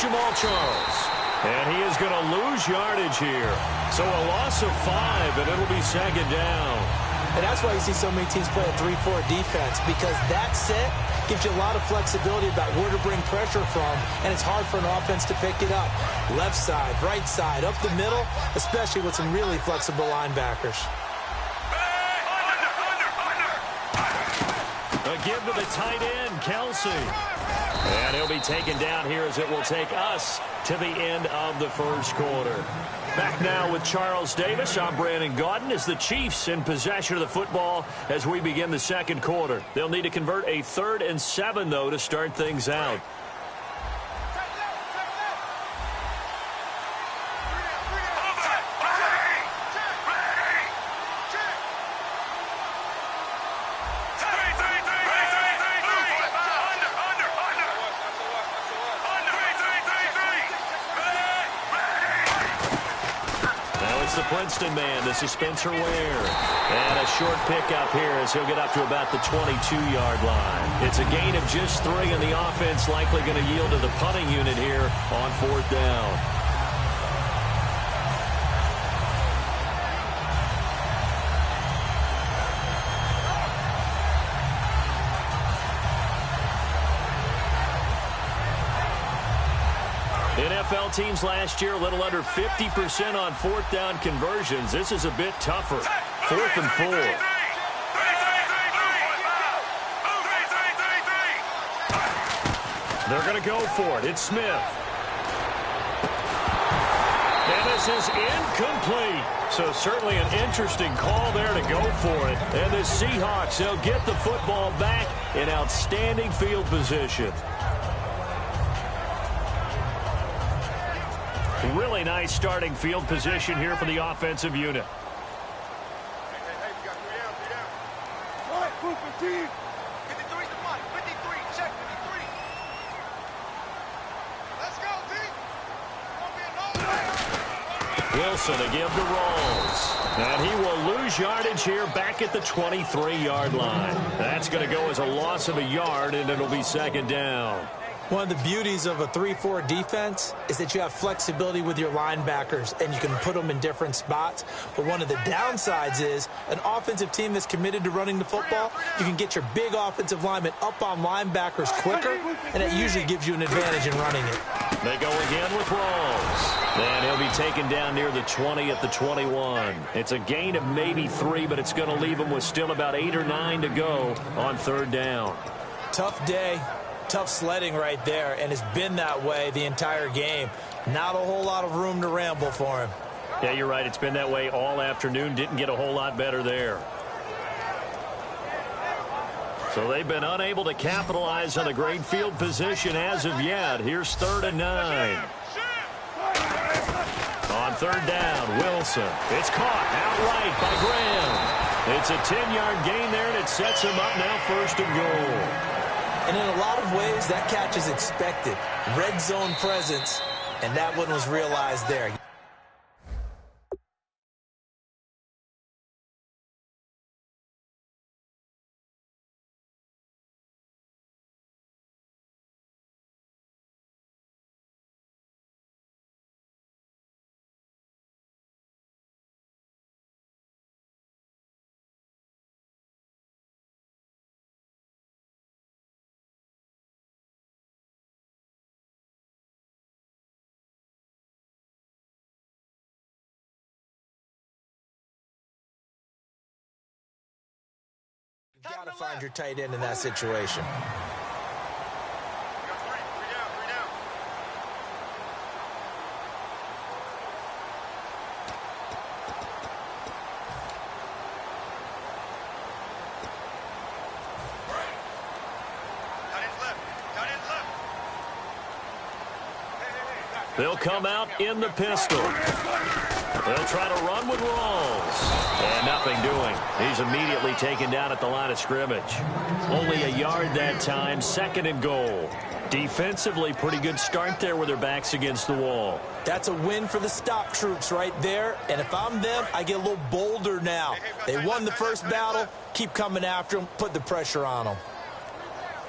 Jamal Charles. And he is going to lose yardage here. So a loss of 5, and it'll be second down. And that's why you see so many teams play a 3-4 defense, because that set gives you a lot of flexibility about where to bring pressure from, and it's hard for an offense to pick it up. Left side, right side, up the middle, especially with some really flexible linebackers. A give to the tight end, Kelsey. And he'll be taken down here as it will take us to the end of the first quarter. Back now with Charles Davis. I'm Brandon Gaudin as the Chiefs in possession of the football as we begin the second quarter. They'll need to convert a 3rd and 7, though, to start things out. Princeton man, this is Spencer Ware. And a short pickup here as he'll get up to about the 22-yard line. It's a gain of just 3, and the offense likely going to yield to the punting unit here on 4th down. NFL teams last year a little under 50% on 4th down conversions. This is a bit tougher. 4th and 4. They're going to go for it. It's Smith. And this is incomplete. So certainly an interesting call there to go for it. And the Seahawks, they'll get the football back in outstanding field position. Really nice starting field position here for the offensive unit. Hey, we got 3 down. All right, move 15. 53's the money. 53, check 53. Let's go, team. Wilson to give to Rolls. And he will lose yardage here back at the 23-yard line. That's going to go as a loss of a yard, and it'll be second down. One of the beauties of a 3-4 defense is that you have flexibility with your linebackers, and you can put them in different spots. But one of the downsides is an offensive team that's committed to running the football, you can get your big offensive linemen up on linebackers quicker, and it usually gives you an advantage in running it. They go again with Rolls. And he'll be taken down near the 20 at the 21. It's a gain of maybe 3, but it's going to leave him with still about 8 or 9 to go on 3rd down. Tough day. Tough sledding right there, and it's been that way the entire game. Not a whole lot of room to ramble for him. Yeah, you're right. It's been that way all afternoon. Didn't get a whole lot better there. So they've been unable to capitalize on a great field position as of yet. Here's 3rd and 9. On 3rd down, Wilson. It's caught outright by Graham. It's a 10-yard gain there, and it sets him up now 1st and goal. And in a lot of ways, that catch is expected. Red zone presence, and that one was realized there. You've got to find your tight end in that situation. They'll come out in the pistol. They'll try to run with Rolls. And nothing doing. He's immediately taken down at the line of scrimmage. Only a yard that time, 2nd and goal. Defensively, pretty good start there with their backs against the wall. That's a win for the stop troops right there. And if I'm them, I get a little bolder now. They won the first battle. Keep coming after them. Put the pressure on them.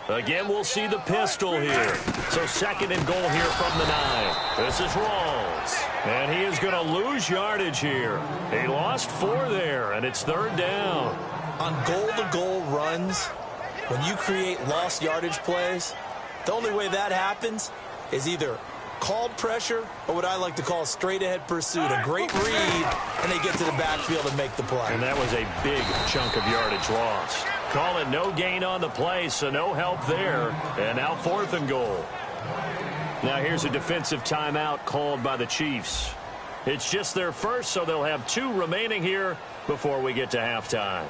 Again, we'll see the pistol here. So second and goal here from the 9. This is Rawls. And he is going to lose yardage here. He lost 4 there, and it's third down. On goal-to-goal runs, when you create lost yardage plays, the only way that happens is either called pressure or what I like to call straight-ahead pursuit. A great read, and they get to the backfield and make the play. And that was a big chunk of yardage lost. Call it no gain on the play, so no help there. And now fourth and goal. Now here's a defensive timeout called by the Chiefs. It's just their first, so they'll have 2 remaining here before we get to halftime.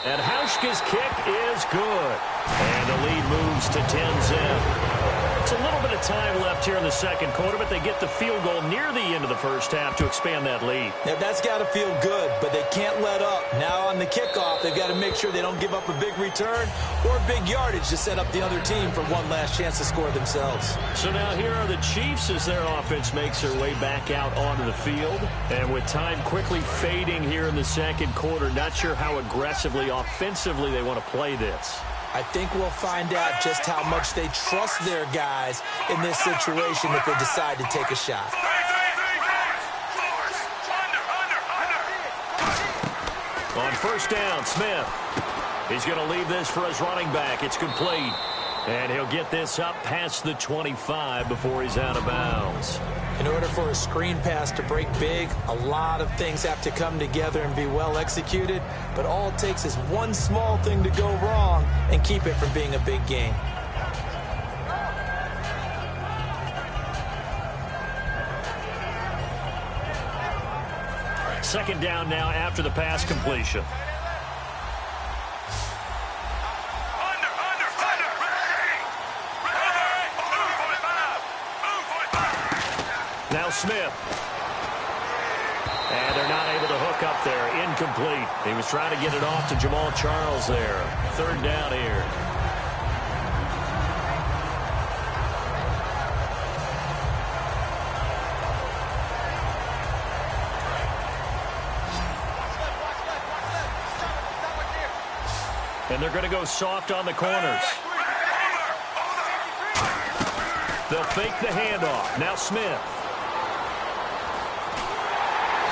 And Hauschka's kick is good. And the lead moves to 10-zip. It's a little bit of time left here in the second quarter, but they get the field goal near the end of the first half to expand that lead. Yeah, that's got to feel good, but they can't let up. Now on the kickoff, they've got to make sure they don't give up a big return or big yardage to set up the other team for one last chance to score themselves. So now here are the Chiefs as their offense makes their way back out onto the field. And with time quickly fading here in the second quarter, not sure how aggressively, offensively they want to play this. I think we'll find out just how much they trust their guys in this situation if they decide to take a shot. On first down, Smith. He's going to leave this for his running back. It's complete. And he'll get this up past the 25 before he's out of bounds. In order for a screen pass to break big, a lot of things have to come together and be well executed, but all it takes is one small thing to go wrong and keep it from being a big gain. Second down now after the pass completion. Now Smith. And they're not able to hook up there. Incomplete. He was trying to get it off to Jamal Charles there. Third down here. And they're going to go soft on the corners. They'll fake the handoff. Now Smith.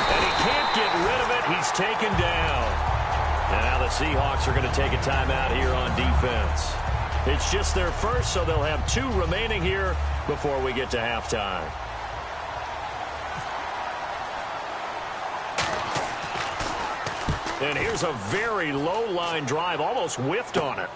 And he can't get rid of it. He's taken down. And now the Seahawks are going to take a timeout here on defense. It's just their first, so they'll have 2 remaining here before we get to halftime. And here's a very low line drive, almost whiffed on it.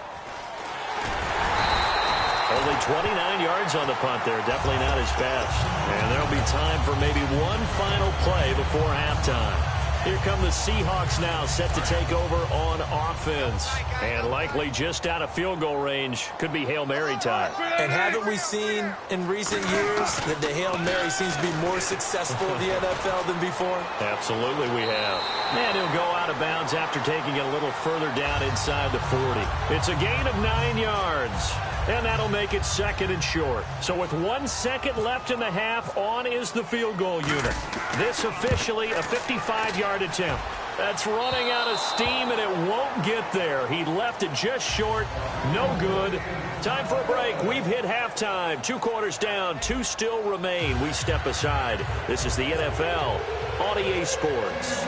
Only 29 yards on the punt there. Definitely not his best. And there'll be time for maybe one final play before halftime. Here come the Seahawks now, set to take over on offense. And likely just out of field goal range. Could be Hail Mary time. And haven't we seen in recent years that the Hail Mary seems to be more successful in the NFL than before? Absolutely we have. And he'll go out of bounds after taking it a little further down inside the 40. It's a gain of 9 yards. And that'll make it second and short. So with 1 second left in the half, on is the field goal unit. This officially a 55-yard attempt. That's running out of steam, and it won't get there. He left it just short. No good. Time for a break. We've hit halftime. 2 quarters down. 2 still remain. We step aside. This is the NFL on EA Sports.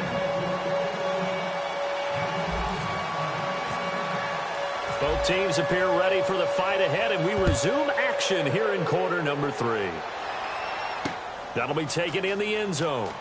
Both teams appear ready for the fight ahead, and we resume action here in quarter number 3. That'll be taken in the end zone.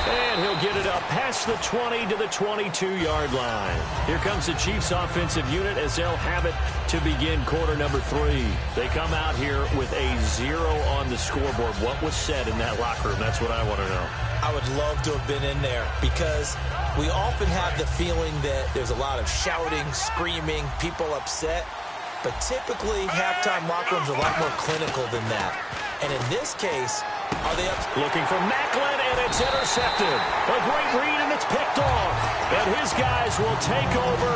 And he'll get it up past the 20 to the 22-yard line. Here comes the Chiefs offensive unit as they'll have it to begin quarter number 3. They come out here with a 0 on the scoreboard. What was said in that locker room? That's what I want to know. I would love to have been in there because we often have the feeling that there's a lot of shouting, screaming, people upset. But typically, halftime locker rooms are a lot more clinical than that. And in this case, are they up? Looking for Macklin, and it's intercepted. A great read, and it's picked off. And his guys will take over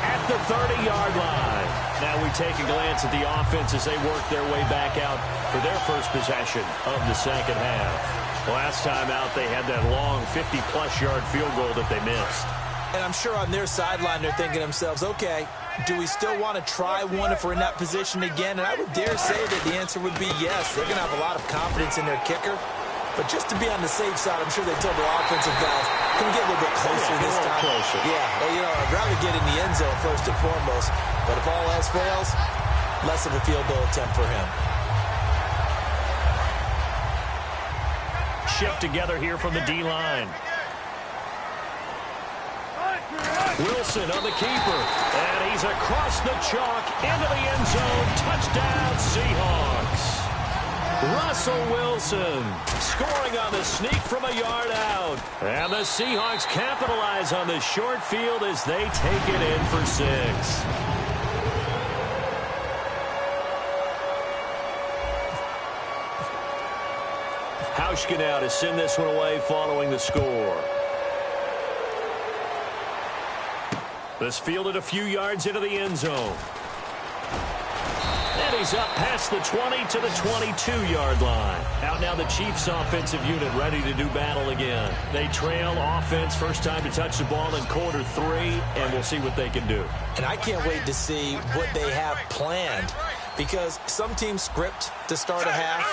at the 30-yard line. Now we take a glance at the offense as they work their way back out for their first possession of the second half. Last time out, they had that long 50-plus yard field goal that they missed. And I'm sure on their sideline they're thinking to themselves, okay, do we still want to try one if we're in that position again? And I would dare say that the answer would be yes. They're going to have a lot of confidence in their kicker. But just to be on the safe side, I'm sure they told their offensive guys, can we get a little bit closer this time? Closer. Yeah, well, you know, I'd rather get in the end zone first and foremost. But if all else fails, less of a field goal attempt for him. Shift together here from the D-line. Wilson on the keeper. And he's across the chalk into the end zone. Touchdown, Seahawks. Russell Wilson scoring on the sneak from a yard out. And the Seahawks capitalize on the short field as they take it in for 6. Hauschka now to send this one away following the score. This fielded a few yards into the end zone. And he's up past the 20 to the 22-yard line. Out now the Chiefs offensive unit ready to do battle again. They trail offense, first time to touch the ball in quarter 3, and we'll see what they can do. And I can't wait to see what they have planned, because some teams script to start a half.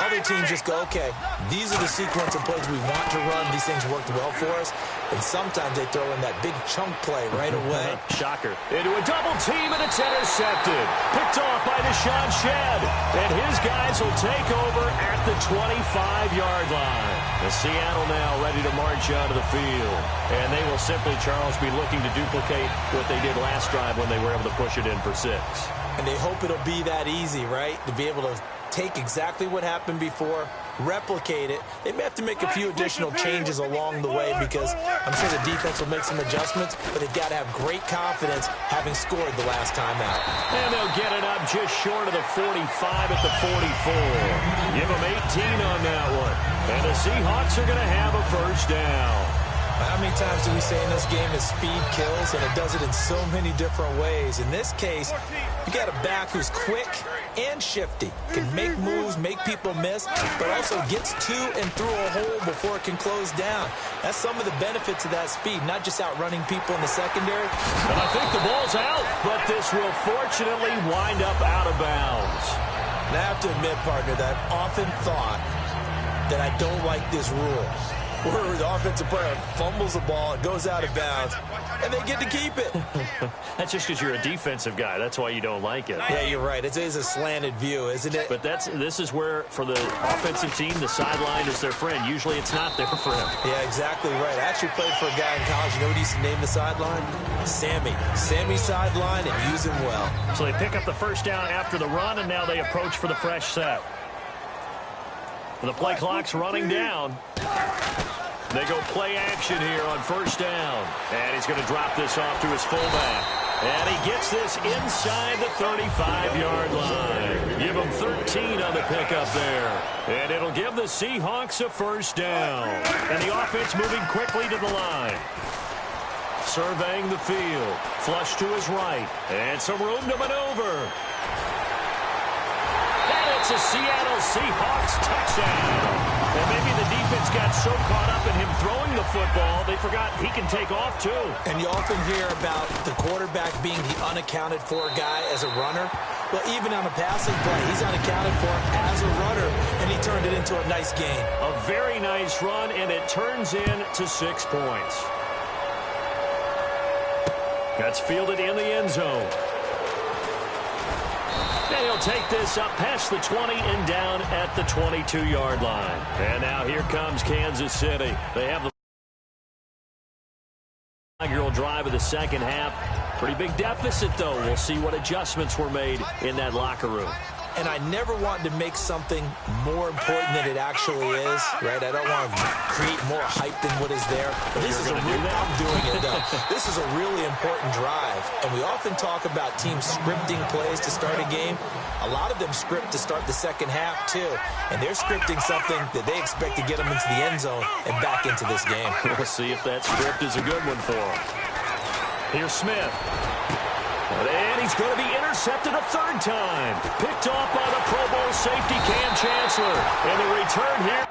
Other teams just go, okay, these are the sequence of plays we want to run. These things worked well for us. And sometimes they throw in that big chunk play right away. Shocker. Into a double team, and it's intercepted. Picked off by Deshaun Shedd. And his guys will take over at the 25-yard line. The Seattle now ready to march onto the field. And they will simply, Charles, be looking to duplicate what they did last drive when they were able to push it in for 6. And they hope it'll be that easy, right? To be able to take exactly what happened before, replicate it. They may have to make a few additional changes along the way, because I'm sure the defense will make some adjustments, but they've got to have great confidence having scored the last time out. And they'll get it up just short of the 45 at the 44. Give them 18 on that one. And the Seahawks are going to have a first down. How many times do we say in this game that speed kills, and it does it in so many different ways? In this case, you got a back who's quick and shifty, can make moves, make people miss, but also gets to and through a hole before it can close down. That's some of the benefits of that speed, not just outrunning people in the secondary. And I think the ball's out, but this will fortunately wind up out of bounds. And I have to admit, partner, that I've often thought that I don't like this rule, where the offensive player fumbles the ball, it goes out of bounds, and they get to keep it. That's just because you're a defensive guy. That's why you don't like it. Yeah, you're right. It is a slanted view, isn't it? But this is where, for the offensive team, the sideline is their friend. Usually it's not there for him. Yeah, exactly right. I actually played for a guy in college. You know what he used to name the sideline? Sammy. Sammy sideline, and use him well. So they pick up the first down after the run, and now they approach for the fresh set. The play clock's running down. They go play action here on first down. And he's going to drop this off to his fullback. And he gets this inside the 35-yard line. Give him 13 on the pickup there. And it'll give the Seahawks a first down. And the offense moving quickly to the line. Surveying the field. Flush to his right. And some room to maneuver. And it's a Seattle Seahawks touchdown. And maybe the defense got so caught up in him throwing the football, they forgot he can take off too. And you often hear about the quarterback being the unaccounted for guy as a runner. Well, even on a passing play, he's unaccounted for as a runner, and he turned it into a nice gain. A very nice run, and it turns into 6 points. That's fielded in the end zone. And he'll take this up past the 20 and down at the 22-yard line. And now here comes Kansas City. They have the inaugural drive of the second half. Pretty big deficit, though. We'll see what adjustments were made in that locker room. And I never want to make something more important than it actually is, right? I don't want to create more hype than what is there. But this is a real, I'm doing it, though. This is a really important drive. And we often talk about teams scripting plays to start a game. A lot of them script to start the second half, too. And they're scripting something that they expect to get them into the end zone and back into this game. We'll see if that script is a good one for them. Here's Smith. And he's going to be intercepted a third time. Picked off by the Pro Bowl safety Cam Chancellor. And the return here.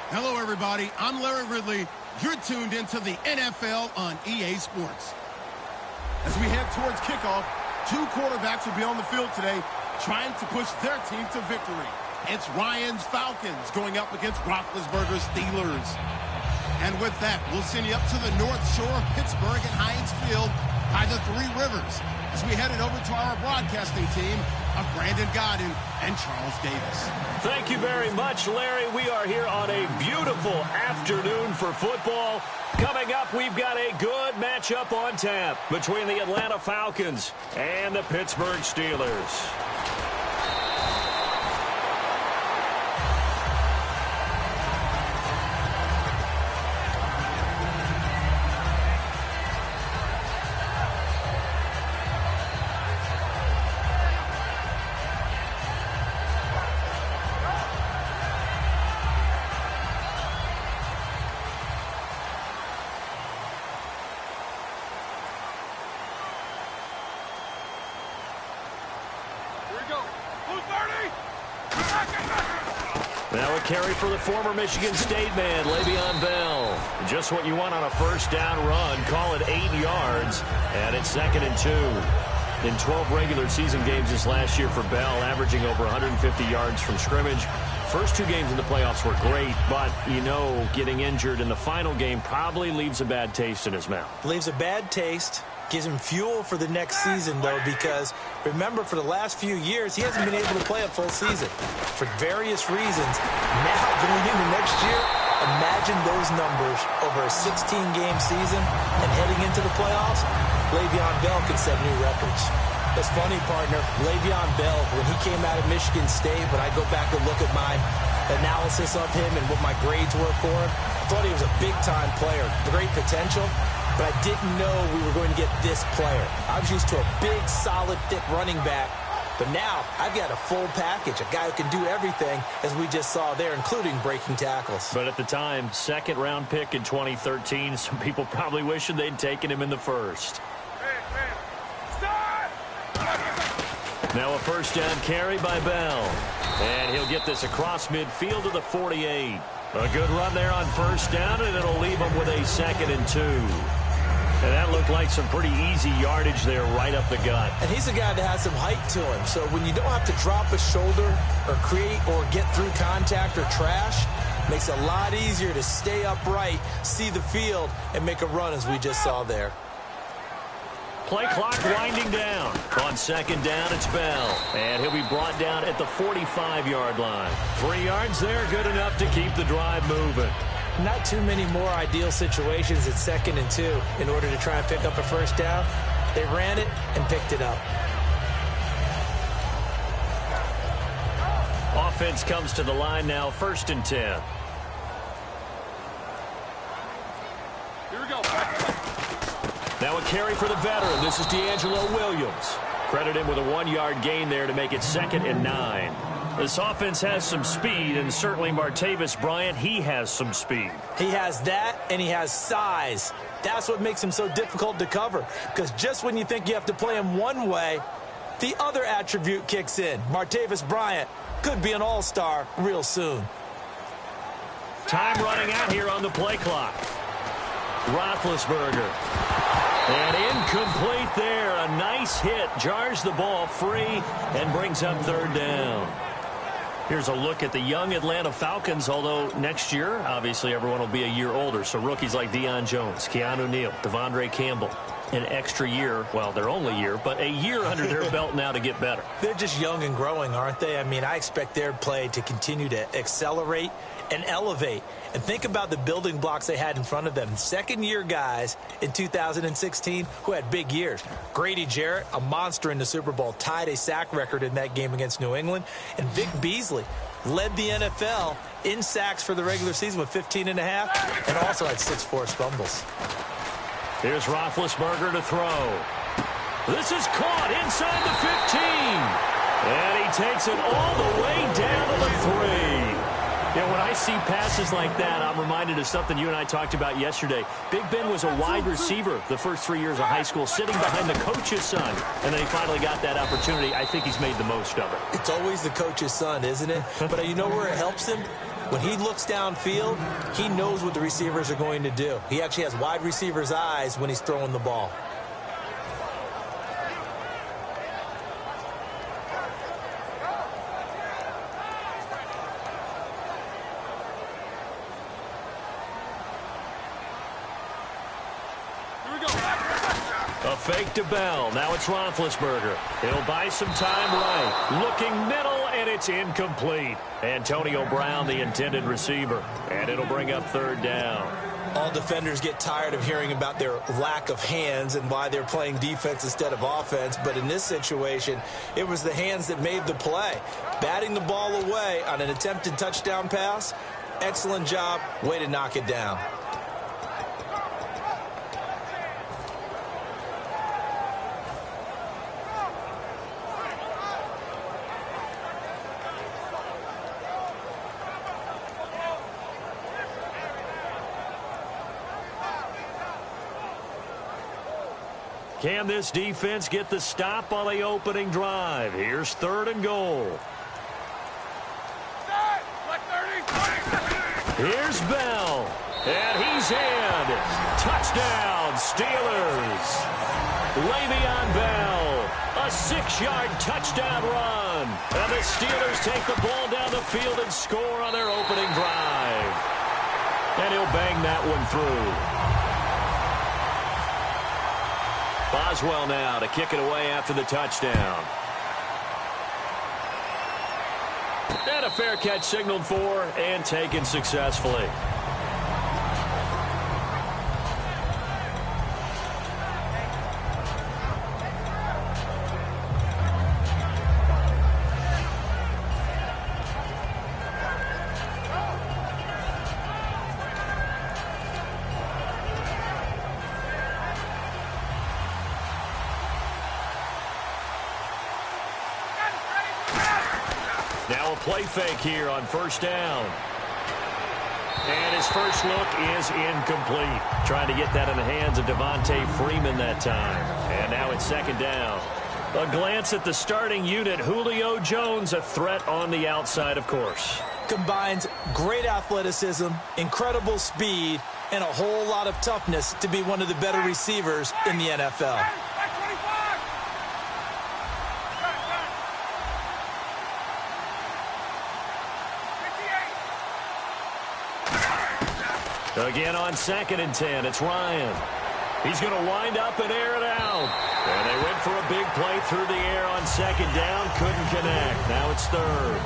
Hello, everybody. I'm Larry Ridley. You're tuned into the NFL on EA Sports. As we head towards kickoff, two quarterbacks will be on the field today trying to push their team to victory. It's Ryan's Falcons going up against Roethlisberger's Steelers. And with that, we'll send you up to the North Shore of Pittsburgh at Heinz Field by the Three Rivers as we headed over to our broadcasting team of Brandon Godden and Charles Davis. Thank you very much, Larry. We are here on a beautiful afternoon for football. Coming up, we've got a good matchup on tap between the Atlanta Falcons and the Pittsburgh Steelers. Now a carry for the former Michigan State man, Le'Veon Bell. Just what you want on a first down run. Call it 8 yards, and it's 2nd and 2. In 12 regular season games this last year for Bell, averaging over 150 yards from scrimmage. First 2 games in the playoffs were great, but, you know, getting injured in the final game probably leaves a bad taste in his mouth. Leaves a bad taste. Gives him fuel for the next season, though, because remember, for the last few years, he hasn't been able to play a full season for various reasons. Now, going into next year, imagine those numbers over a 16-game season and heading into the playoffs. Le'Veon Bell can set new records. That's funny, partner. Le'Veon Bell, when he came out of Michigan State, when I go back and look at my analysis of him and what my grades were for him, I thought he was a big-time player, great potential. But I didn't know we were going to get this player. I was used to a big, solid, thick running back. But now I've got a full package, a guy who can do everything, as we just saw there, including breaking tackles. But at the time, 2nd-round pick in 2013, some people probably wishing they'd taken him in the first. Now a first down carry by Bell. And he'll get this across midfield to the 48. A good run there on first down, and it'll leave him with a 2nd and 2. And that looked like some pretty easy yardage there right up the gut. And he's a guy that has some height to him. So when you don't have to drop a shoulder or create or get through contact or trash, makes it a lot easier to stay upright, see the field, and make a run as we just saw there. Play clock winding down. On 2nd down, it's Bell. And he'll be brought down at the 45-yard line. 3 yards there, good enough to keep the drive moving. Not too many more ideal situations at 2nd and 2 in order to try and pick up a first down. They ran it and picked it up. Offense comes to the line now, 1st and 10. Here we go. Now a carry for the veteran. This is D'Angelo Williams. Credit him with a 1-yard gain there to make it 2nd and 9. This offense has some speed, and certainly Martavis Bryant, he has some speed. He has that, and he has size. That's what makes him so difficult to cover, because just when you think you have to play him one way, the other attribute kicks in. Martavis Bryant could be an all-star real soon. Time running out here on the play clock. Roethlisberger. And incomplete there. A nice hit. Jars the ball free and brings up 3rd down. Here's a look at the young Atlanta Falcons, although next year, obviously, everyone will be a year older. So rookies like Deion Jones, Keanu Neal, Devondre Campbell, an extra year, well, their only year, but a year under their belt now to get better. They're just young and growing, aren't they? I mean, I expect their play to continue to accelerate and elevate. And think about the building blocks they had in front of them. 2nd-year guys in 2016 who had big years. Grady Jarrett, a monster in the Super Bowl, tied a sack record in that game against New England. And Vic Beasley led the NFL in sacks for the regular season with 15.5 and also had 6 forced fumbles. Here's Roethlisberger to throw. This is caught inside the 15. And he takes it all the way down to the 3. Yeah, when I see passes like that, I'm reminded of something you and I talked about yesterday. Big Ben was a wide receiver the first 3 years of high school, sitting behind the coach's son, and then he finally got that opportunity. I think he's made the most of it. It's always the coach's son, isn't it? But you know where it helps him? When he looks downfield, he knows what the receivers are going to do. He actually has wide receivers' eyes when he's throwing the ball. A fake to Bell. Now it's Roethlisberger. He'll buy some time right. Looking middle, and it's incomplete. Antonio Brown, the intended receiver. And it'll bring up third down. All defenders get tired of hearing about their lack of hands and why they're playing defense instead of offense. But in this situation, it was the hands that made the play. Batting the ball away on an attempted touchdown pass. Excellent job. Way to knock it down. Can this defense get the stop on the opening drive? Here's third and goal. Here's Bell. And he's in. Touchdown, Steelers. Le'Veon Bell. A 6-yard touchdown run. And the Steelers take the ball down the field and score on their opening drive. And he'll bang that one through. Boswell now to kick it away after the touchdown. And a fair catch signaled for and taken successfully. Now a play fake here on first down. And his first look is incomplete. Trying to get that in the hands of Devontae Freeman that time. And now it's second down. A glance at the starting unit. Julio Jones, a threat on the outside, of course. Combines great athleticism, incredible speed, and a whole lot of toughness to be one of the better receivers in the NFL. Again on 2nd and 10, it's Ryan. He's going to wind up and air it out. And they went for a big play through the air on 2nd down, couldn't connect. Now it's third.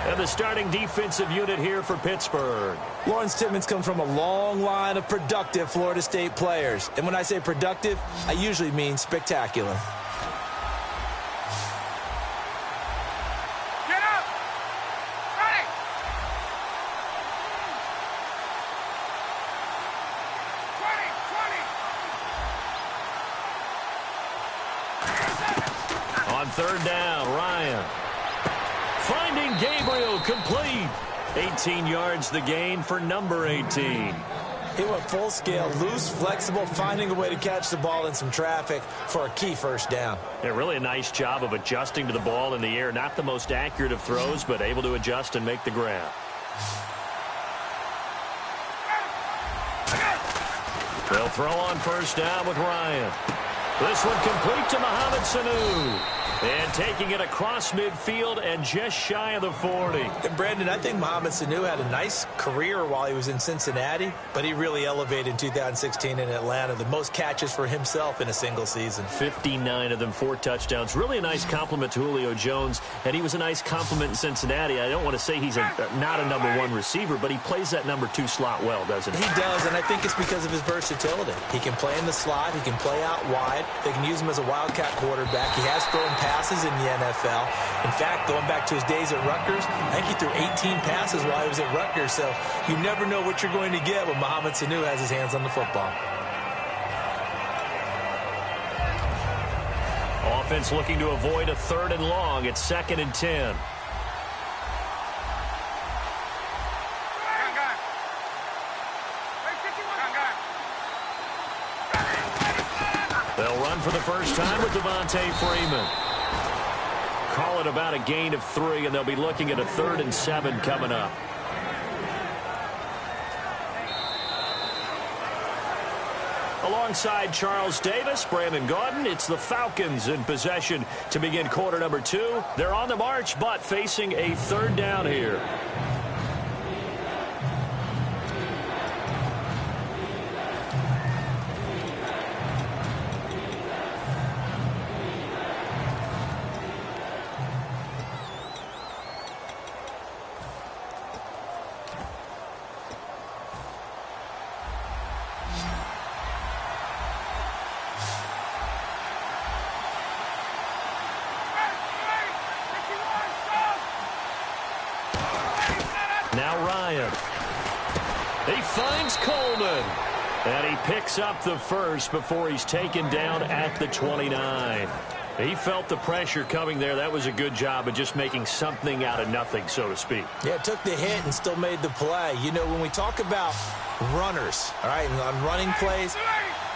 And the starting defensive unit here for Pittsburgh. Lawrence Timmons comes from a long line of productive Florida State players. And when I say productive, I usually mean spectacular. Third down, Ryan. Finding Gabriel, complete. 18 yards the gain for number 18. He went full scale, loose, flexible, finding a way to catch the ball in some traffic for a key first down. Yeah, really a nice job of adjusting to the ball in the air. Not the most accurate of throws, but able to adjust and make the grab. They'll throw on first down with Ryan. This one complete to Mohamed Sanu. And taking it across midfield and just shy of the 40. And Brandon, I think Mohamed Sanu had a nice career while he was in Cincinnati, but he really elevated in 2016 in Atlanta. The most catches for himself in a single season. 59 of them, 4 touchdowns. Really a nice compliment to Julio Jones, and he was a nice compliment in Cincinnati. I don't want to say he's not a number 1 receiver, but he plays that number 2 slot well, doesn't he? He does, and I think it's because of his versatility. He can play in the slot. He can play out wide. They can use him as a wildcat quarterback. He has thrown passes in the NFL. In fact, going back to his days at Rutgers, I think he threw 18 passes while he was at Rutgers. So you never know what you're going to get when Mohamed Sanu has his hands on the football. Offense looking to avoid a 3rd and long. It's 2nd and 10. for the first time with Devontae Freeman. Call it about a gain of 3, and they'll be looking at a 3rd and 7 coming up. Alongside Charles Davis, Brandon Gaudin, it's the Falcons in possession to begin quarter number 2. They're on the march, but facing a 3rd down here. Now Ryan. He finds Coleman. And he picks up the first before he's taken down at the 29. He felt the pressure coming there. That was a good job of just making something out of nothing, so to speak. Yeah, took the hit and still made the play. You know, when we talk about runners, all right, on running plays,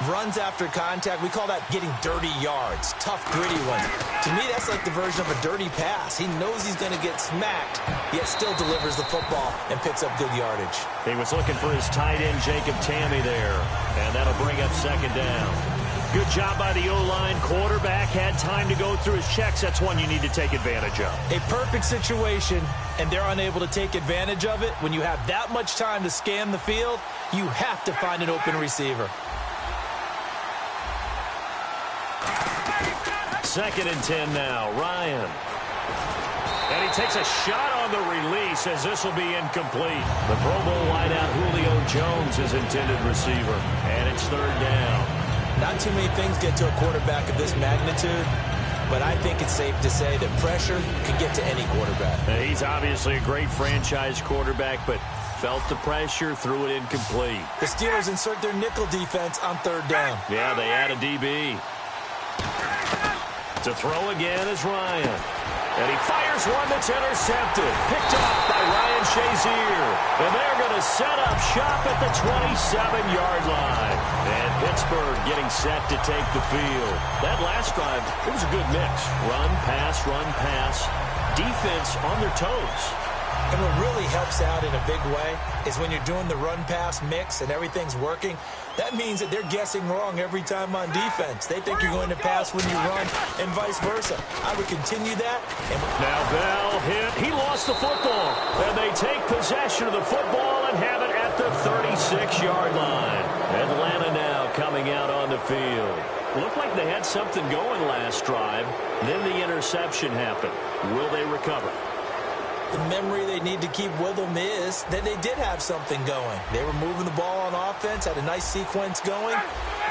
runs after contact, we call that getting dirty yards, tough, gritty ones. To me, that's like the version of a dirty pass. He knows he's going to get smacked, yet still delivers the football and picks up good yardage. He was looking for his tight end, Jacob Tamme, there, and that'll bring up 2nd down. Good job by the O-line. Quarterback had time to go through his checks. That's one you need to take advantage of. A perfect situation, and they're unable to take advantage of it. When you have that much time to scan the field, you have to find an open receiver. 2nd and 10 now. Ryan. And he takes a shot on the release as this will be incomplete. The Pro Bowl wideout Julio Jones is intended receiver. And it's 3rd down. Not too many things get to a quarterback of this magnitude, but I think it's safe to say that pressure can get to any quarterback. He's obviously a great franchise quarterback, but felt the pressure, threw it incomplete. The Steelers insert their nickel defense on 3rd down. Yeah, they add a DB. To throw again is Ryan. And he fires one that's intercepted. Picked off by Ryan Shazier. And they're going to set up shop at the 27-yard line. And Pittsburgh getting set to take the field. That last drive, it was a good mix. Run, pass, defense on their toes. And what really helps out in a big way is when you're doing the run-pass mix and everything's working, that means that they're guessing wrong every time on defense. They think you're going to pass when you run and vice versa. I would continue that. Now Bell hit. He lost the football. And they take possession of the football and have it at the 36-yard line. Atlanta now coming out on the field. Looked like they had something going last drive. Then the interception happened. Will they recover? The memory they need to keep with them is that they did have something going. They were moving the ball on offense, had a nice sequence going.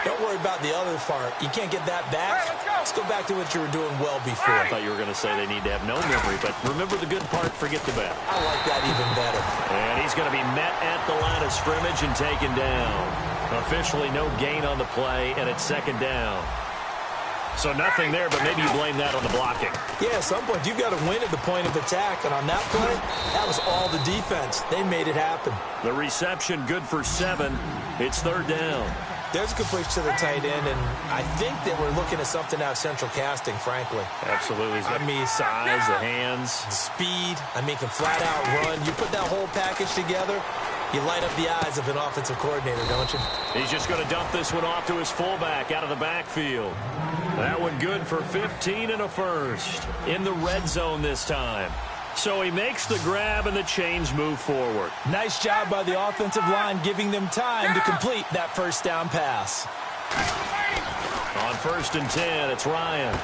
Don't worry about the other part. You can't get that back. Let's go back to what you were doing well before. I thought you were going to say they need to have no memory, but remember the good part, forget the bad. I like that even better. And he's going to be met at the line of scrimmage and taken down. Officially no gain on the play, and it's 2nd down. So nothing there, but maybe you blame that on the blocking. Yeah, at some point, you've got to win at the point of attack. And on that play, that was all the defense. They made it happen. The reception good for 7. It's 3rd down. There's a good push to the tight end, and I think that we're looking at something out of central casting, frankly. Absolutely. I mean, size, the hands. Speed. I mean, can flat out run. You put that whole package together, you light up the eyes of an offensive coordinator, don't you? He's just going to dump this one off to his fullback out of the backfield. That one good for 15 and a first. In the red zone this time. So he makes the grab and the chains move forward. Nice job by the offensive line giving them time to complete that first down pass. On 1st and 10, it's Ryan.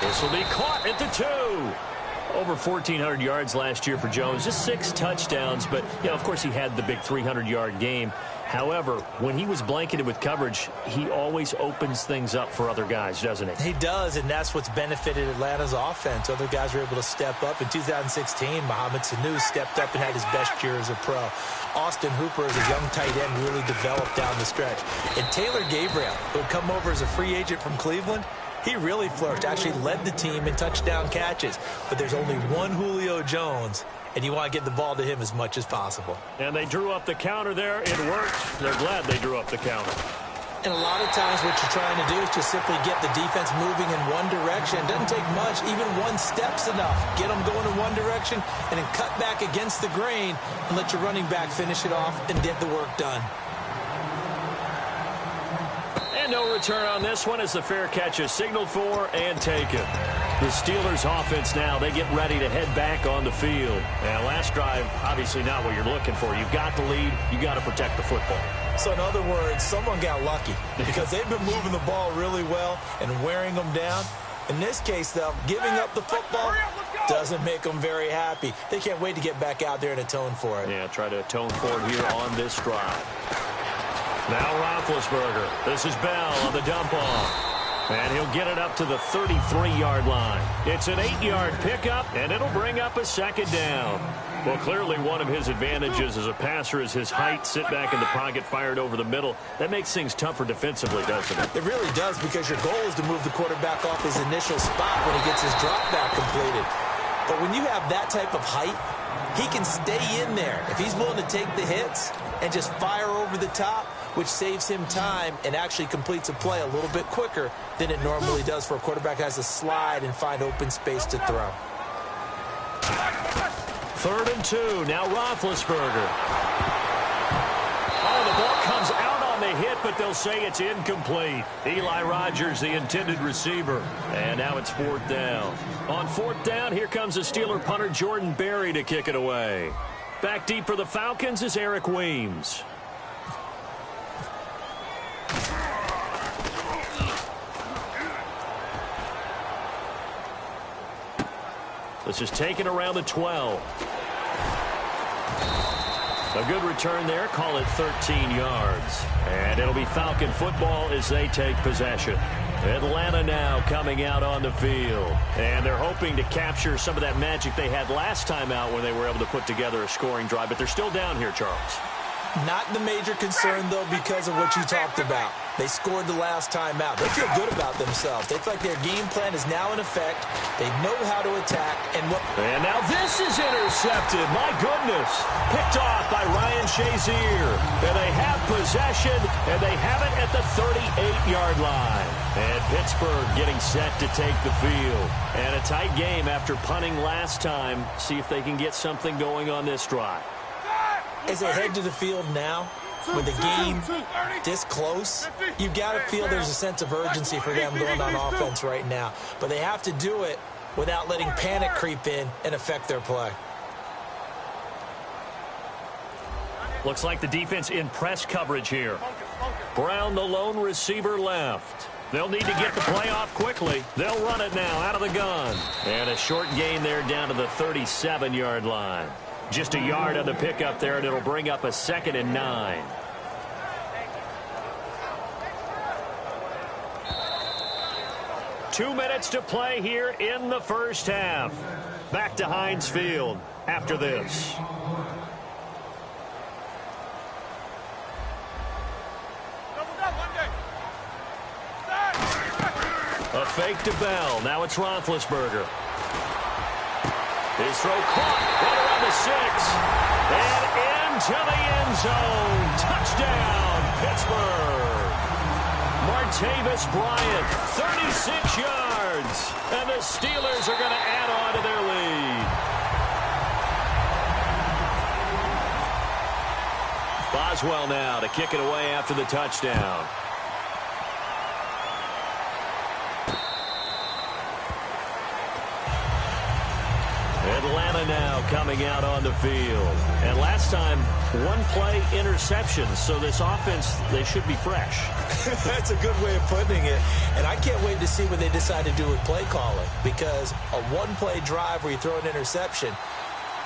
This will be caught at the 2. Over 1,400 yards last year for Jones. Just 6 touchdowns, but, you know, of course he had the big 300-yard game. However, when he was blanketed with coverage, he always opens things up for other guys, doesn't he? He does, and that's what's benefited Atlanta's offense. Other guys were able to step up. In 2016, Mohamed Sanu stepped up and had his best year as a pro. Austin Hooper, as a young tight end, really developed down the stretch. And Taylor Gabriel, who had come over as a free agent from Cleveland, he really flourished, actually led the team in touchdown catches. But there's only one Julio Jones, and you want to get the ball to him as much as possible. And they drew up the counter there. It worked. They're glad they drew up the counter. And a lot of times what you're trying to do is just simply get the defense moving in one direction. It doesn't take much. Even one step's enough. Get them going in one direction and then cut back against the grain and let your running back finish it off and get the work done. And no return on this one as the fair catch is signaled for and taken. The Steelers offense now, they get ready to head back on the field. And last drive, obviously not what you're looking for. You've got the lead. You've got to protect the football. So in other words, someone got lucky because they've been moving the ball really well and wearing them down. In this case, though, giving up the football doesn't make them very happy. They can't wait to get back out there and atone for it. Yeah, try to atone for it here on this drive. Now Roethlisberger. This is Bell on the dump off. And he'll get it up to the 33-yard line. It's an 8-yard pickup, and it'll bring up a second down. Well, clearly one of his advantages as a passer is his height. Sit back in the pocket, fired over the middle. That makes things tougher defensively, doesn't it? It really does, because your goal is to move the quarterback off his initial spot when he gets his drop back completed. But when you have that type of height, he can stay in there. If he's willing to take the hits and just fire over the top, which saves him time and actually completes a play a little bit quicker than it normally does for a quarterback who has to slide and find open space to throw. 3rd and 2. Now Roethlisberger. Oh, the ball comes out on the hit, but they'll say it's incomplete. Eli Rogers, the intended receiver. And now it's 4th down. On 4th down, here comes the Steeler punter Jordan Berry to kick it away. Back deep for the Falcons is Eric Weems. This is taken around the 12. A good return there. Call it 13 yards. And it'll be Falcon football as they take possession. Atlanta now coming out on the field. And they're hoping to capture some of that magic they had last time out when they were able to put together a scoring drive. But they're still down here, Charles. Not the major concern, though, because of what you talked about. They scored the last time out. They feel good about themselves. They feel like their game plan is now in effect. They know how to attack. And now this is intercepted. My goodness. Picked off by Ryan Shazier. And they have possession, and they have it at the 38-yard line. And Pittsburgh getting set to take the field. And a tight game after punting last time. See if they can get something going on this drive. As they head to the field now, with the game this close, you've got to feel there's a sense of urgency for them going on offense right now. But they have to do it without letting panic creep in and affect their play. Looks like the defense in press coverage here. Brown, the lone receiver, left. They'll need to get the play off quickly. They'll run it now out of the gun. And a short gain there down to the 37-yard line. Just a yard on the pickup there, and it'll bring up a 2nd and 9. Two minutes to play here in the first half. Back to Heinz Field after this. A fake to Bell. Now it's Roethlisberger. His throw caught right around the 6. And into the end zone. Touchdown, Pittsburgh. Martavis Bryant, 36 yards. And the Steelers are going to add on to their lead. Boswell now to kick it away after the touchdown. Atlanta now coming out on the field. And last time, one play interception. So this offense, they should be fresh. That's a good way of putting it. And I can't wait to see what they decide to do with play calling. Because a one-play drive where you throw an interception,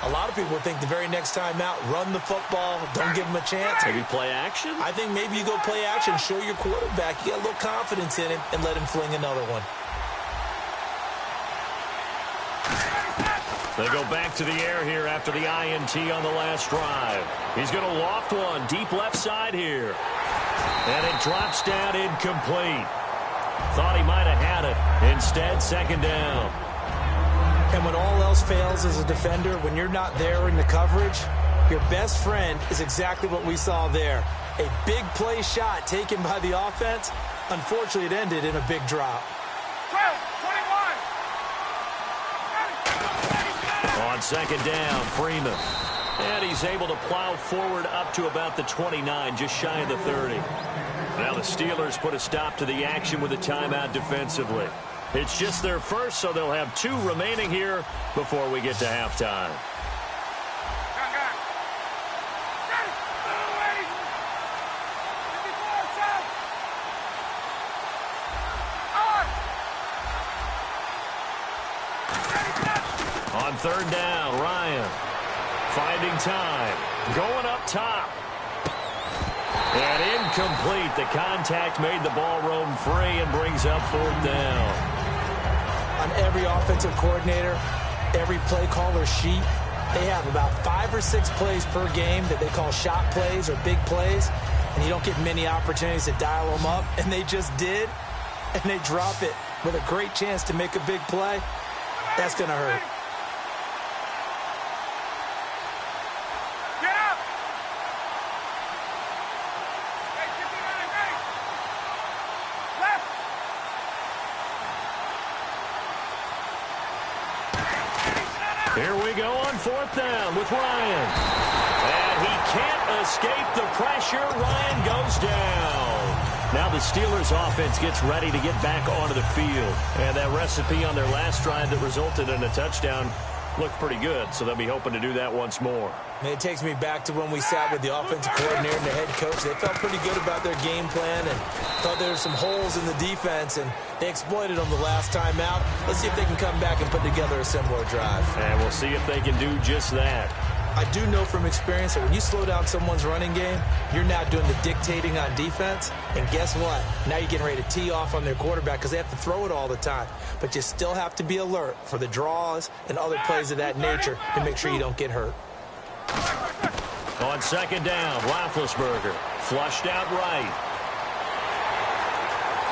a lot of people think the very next time out, run the football, don't give them a chance. Maybe play action? I think maybe you go play action, show your quarterback, you got a little confidence in him, and let him fling another one. They go back to the air here after the INT on the last drive. He's going to loft one deep left side here. And it drops down incomplete. Thought he might have had it. Instead, 2nd down. And when all else fails as a defender, when you're not there in the coverage, Your best friend is exactly what we saw there. A big play shot taken by the offense. Unfortunately, it ended in a big drop. 12, 21. On second down, Freeman. And he's able to plow forward up to about the 29, just shy of the 30. Now the Steelers put a stop to the action with a timeout defensively. It's just their first, so they'll have 2 remaining here before we get to halftime. On third down, Ryan finding time, going up top. And incomplete. The contact made the ball roam free and brings up fourth down. On every offensive coordinator, every play caller sheet, they have about 5 or 6 plays per game that they call shot plays or big plays, and you don't get many opportunities to dial them up, and they just did, and they drop it with a great chance to make a big play. That's going to hurt. Here we go on fourth down with Ryan. And he can't escape the pressure. Ryan goes down. Now the Steelers offense gets ready to get back onto the field. And that recipe on their last drive that resulted in a touchdown looked pretty good, so they'll be hoping to do that once more. It takes me back to when we sat with the offensive coordinator and the head coach. They felt pretty good about their game plan and thought there were some holes in the defense, and they exploited them the last time out. Let's see if they can come back and put together a similar drive. And we'll see if they can do just that. I do know from experience that when you slow down someone's running game, you're now doing the dictating on defense. And guess what? Now you're getting ready to tee off on their quarterback because they have to throw it all the time. But you still have to be alert for the draws and other plays of that nature to make sure you don't get hurt. On second down, Roethlisberger flushed out right.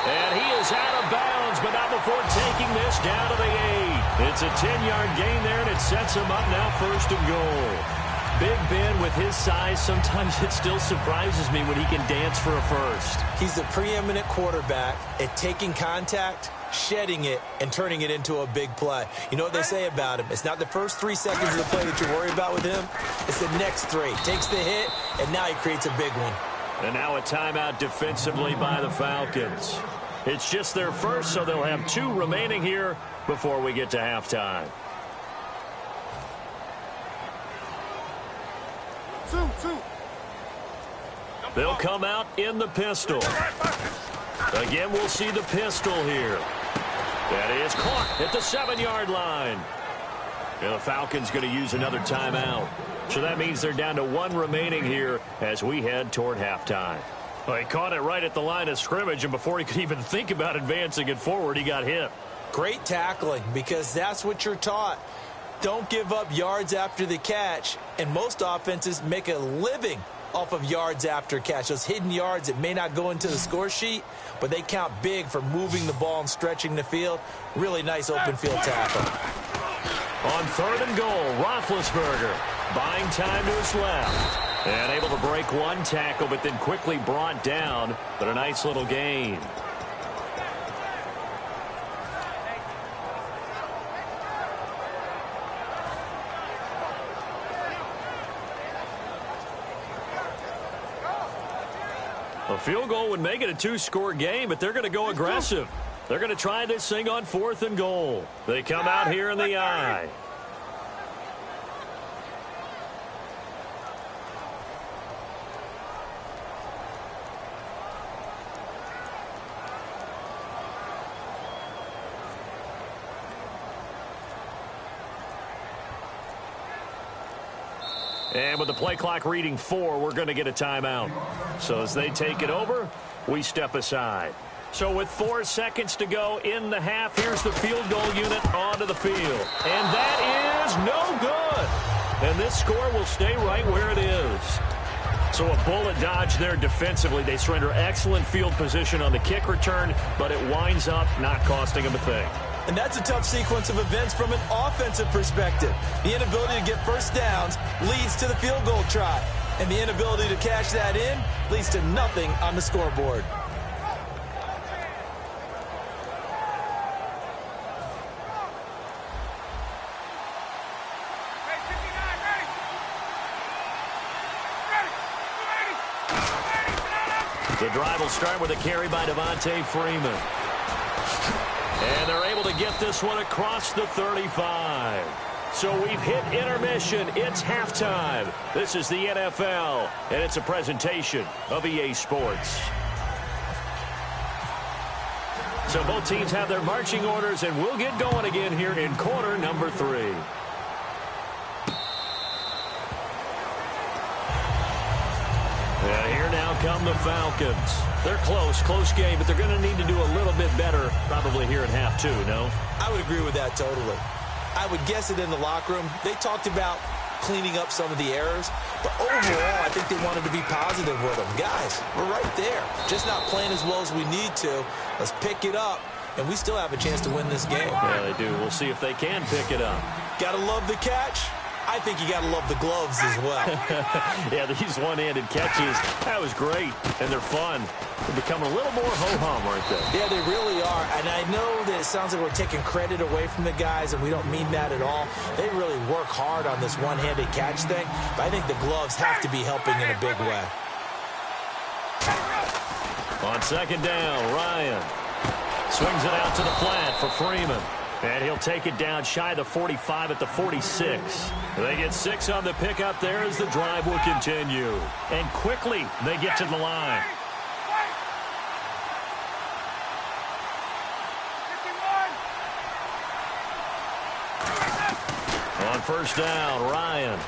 And he is out of bounds, but not before taking this down to the 8. It's a 10-yard gain there, and it sets him up now first and goal. Big Ben, with his size, sometimes it still surprises me when he can dance for a first. He's the preeminent quarterback at taking contact, shedding it, and turning it into a big play. You know what they say about him? It's not the first 3 seconds of the play that you worry about with him. It's the next 3. Takes the hit, and now he creates a big one. And now a timeout defensively by the Falcons. It's just their first, so they'll have 2 remaining here before we get to halftime. 2. They'll come out in the pistol. Again, we'll see the pistol here. That is caught at the 7-yard line. And the Falcons going to use another timeout. So that means they're down to 1 remaining here as we head toward halftime. Well, he caught it right at the line of scrimmage, and before he could even think about advancing it forward, he got hit. Great tackling, because that's what you're taught. Don't give up yards after the catch, and most offenses make a living off of yards after catch. Those hidden yards that may not go into the score sheet, but they count big for moving the ball and stretching the field. Really nice open field tackle. On third and goal, Roethlisberger buying time to his left. And able to break 1 tackle, but then quickly brought down. But a nice little gain. A field goal would make it a 2-score game, but they're going to go aggressive. They're going to try this thing on fourth and goal. They come out here in the I. And with the play clock reading 4, we're going to get a timeout. So as they take it over, we step aside. So with 4 seconds to go in the half, here's the field goal unit onto the field. And that is no good. And this score will stay right where it is. So a bullet dodge there defensively. They surrender excellent field position on the kick return, but it winds up not costing them a thing. And that's a tough sequence of events from an offensive perspective. The inability to get first downs leads to the field goal try. And the inability to cash that in leads to nothing on the scoreboard. The drive will start with a carry by Devontae Freeman. And they're able to get this one across the 35. So we've hit intermission. It's halftime. This is the NFL, and it's a presentation of EA Sports. So both teams have their marching orders, and we'll get going again here in quarter number 3. And here now come the Falcons. They're close game, but they're going to need to do a little bit better probably here in half 2, no? I would agree with that totally. I would guess it in the locker room. They talked about cleaning up some of the errors, but overall, I think they wanted to be positive with them. Guys, we're right there. Just not playing as well as we need to. Let's pick it up, and we still have a chance to win this game. Yeah, they do. We'll see if they can pick it up. Gotta love the catch. I think you got to love the gloves as well. Yeah, these one-handed catches, that was great, and they're fun. They're becoming a little more ho-hum, aren't they? Yeah, they really are, and I know that it sounds like we're taking credit away from the guys, and we don't mean that at all. They really work hard on this one-handed catch thing, but I think the gloves have to be helping in a big way. On second down, Ryan swings it out to the flat for Freeman. And he'll take it down shy of the 45 at the 46. They get 6 on the pickup there as the drive will continue. And quickly, they get to the line. On first down, Ryan.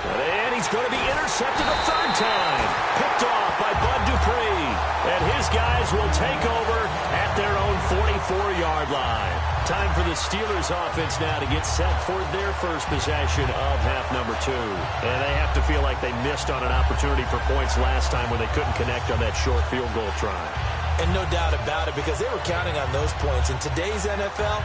And he's going to be intercepted a third time. Picked off by Bud Dupree. And his guys will take over at their own 44-yard line. Time for the Steelers offense now to get set for their first possession of half number 2. And they have to feel like they missed on an opportunity for points last time when they couldn't connect on that short field goal try. And no doubt about it, because they were counting on those points. In today's NFL,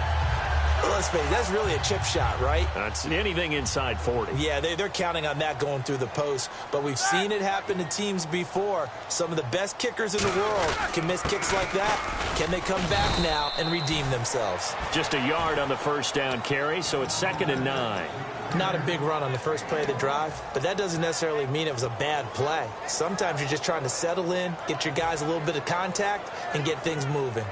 let's face it, that's really a chip shot, right? That's anything inside 40. Yeah, they're counting on that going through the post. But we've seen it happen to teams before. Some of the best kickers in the world can miss kicks like that. Can they come back now and redeem themselves? Just a yard on the first down carry, so it's 2nd and 9. Not a big run on the first play of the drive, but that doesn't necessarily mean it was a bad play. Sometimes you're just trying to settle in, get your guys a little bit of contact, and get things moving.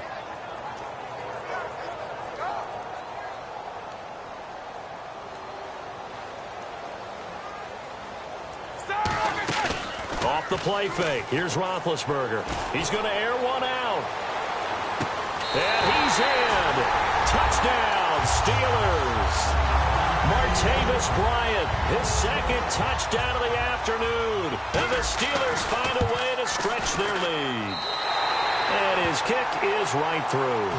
Off the play fake. Here's Roethlisberger. He's going to air one out. And he's in. Touchdown, Steelers. Martavis Bryant, his 2nd touchdown of the afternoon. And the Steelers find a way to stretch their lead. And his kick is right through.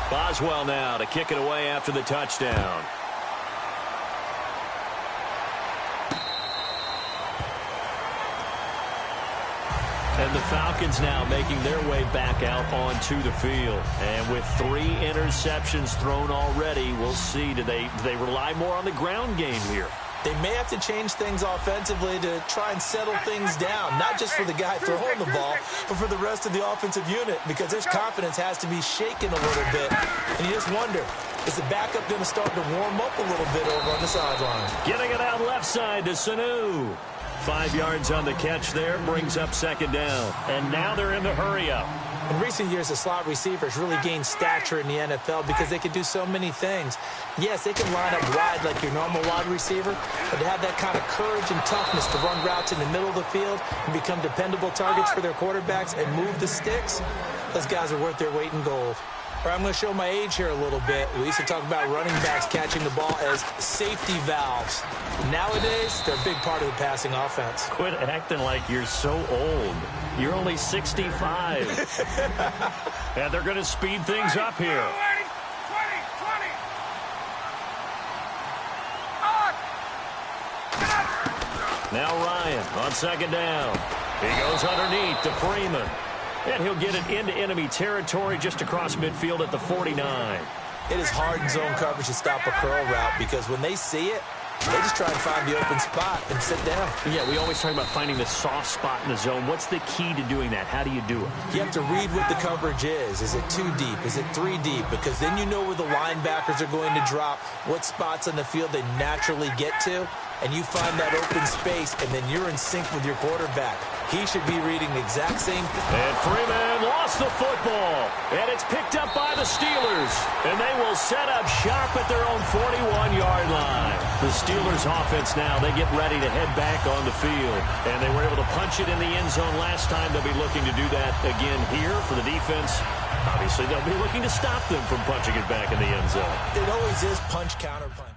Boswell now to kick it away after the touchdown. And the Falcons now making their way back out onto the field. And with 3 interceptions thrown already, we'll see. Do they rely more on the ground game here? They may have to change things offensively to try and settle things down, not just for the guy throwing the ball, but for the rest of the offensive unit, because their confidence has to be shaken a little bit. And you just wonder, is the backup going to start to warm up a little bit over on the sideline? Getting it out left side to Sanu. 5 yards on the catch there, brings up 2nd down. And now they're in the hurry-up. In recent years, the slot receivers really gained stature in the NFL because they can do so many things. Yes, they can line up wide like your normal wide receiver, but to have that kind of courage and toughness to run routes in the middle of the field and become dependable targets for their quarterbacks and move the sticks, those guys are worth their weight in gold. Or I'm going to show my age here a little bit. We used to talk about running backs catching the ball as safety valves. Nowadays, they're a big part of the passing offense. Quit acting like you're so old. You're only 65. And they're going to speed things up here. 20. Now Ryan on 2nd down. He goes underneath to Freeman. And he'll get it into enemy territory just across midfield at the 49. It is hard in zone coverage to stop a curl route because when they see it, they just try and find the open spot and sit down. Yeah, we always talk about finding the soft spot in the zone. What's the key to doing that? How do you do it? You have to read what the coverage is. Is it 2 deep? Is it 3 deep? Because then you know where the linebackers are going to drop, what spots on the field they naturally get to, and you find that open space, and then you're in sync with your quarterback. He should be reading the exact same thing. And Freeman lost the football. And it's picked up by the Steelers. And they will set up shop at their own 41-yard line. The Steelers offense now, they get ready to head back on the field. And they were able to punch it in the end zone last time. They'll be looking to do that again here for the defense. Obviously, they'll be looking to stop them from punching it back in the end zone. It always is punch, counter, punch.